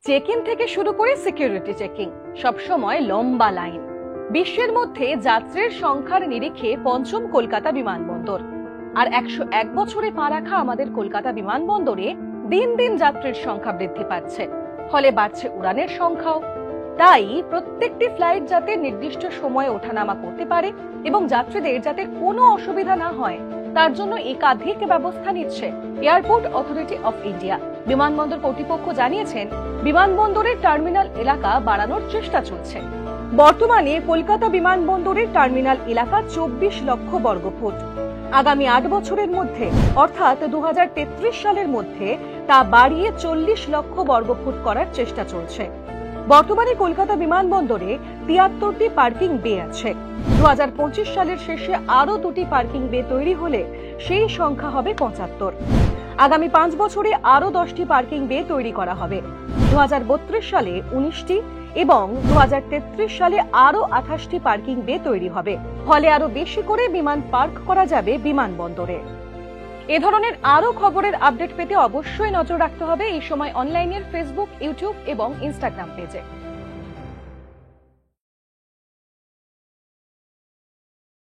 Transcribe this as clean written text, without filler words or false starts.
Check in থেকে শুরু করে সিকিউরিটি চেকিং সবসময় লম্বা লাইন। বিশ্বের মধ্যে যাত্রীর সংখ্যার নিরিখে পঞ্চম কলকাতা বিমানবন্দর। আর 101 বছরে পা রাখা আমাদের কলকাতা বিমানবন্দরে দিন দিন যাত্রীর সংখ্যা বৃদ্ধি পাচ্ছে, ফলে বাড়ছে উড়ানের সংখ্যাও। তাই প্রত্যেকটি ফ্লাইট যাতে নির্দিষ্ট সময়ে ওঠানামা করতে পারে এবং যাত্রীদের যাতে কোনো অসুবিধা না হয়, তার জন্য একাধিক ব্যবস্থা নিচ্ছে এয়ারপোর্ট অথরিটি অফ ইন্ডিয়া। বিমানবন্দর কর্তৃপক্ষ জানিয়েছেন, বিমানবন্দরের টার্মিনাল এলাকা বাড়ানোর চেষ্টা চলছে। বর্তমানে কলকাতা বিমানবন্দরের টার্মিনাল এলাকা 24 লক্ষ বর্গফুট। আগামী 8 বছরের মধ্যে অর্থাৎ 2033 সালের মধ্যে তা বাড়িয়ে 40 লক্ষ বর্গফুট করার চেষ্টা চলছে। বর্তমানে কলকাতা বিমানবন্দরে 73টি পার্কিং বে আছে। 2025 সালের শেষে আরো 2টি পার্কিং বে তৈরি হলে সেই সংখ্যা হবে 75। আগামী 5 বছরে আরো 10টি পার্কিং বে তৈরি করা হবে। 2032 সালে 19টি এবং 2033 সালে আরো 28টি পার্কিং বে তৈরি হবে। ফলে আরো বেশি করে বিমান পার্ক করা যাবে বিমানবন্দরে। এ ধরনের আরো খবরের আপডেট পেতে অবশ্যই নজর রাখতে হবে এই সময় অনলাইনের ফেসবুক, ইউটিউব এবং ইনস্টাগ্রাম পেজে।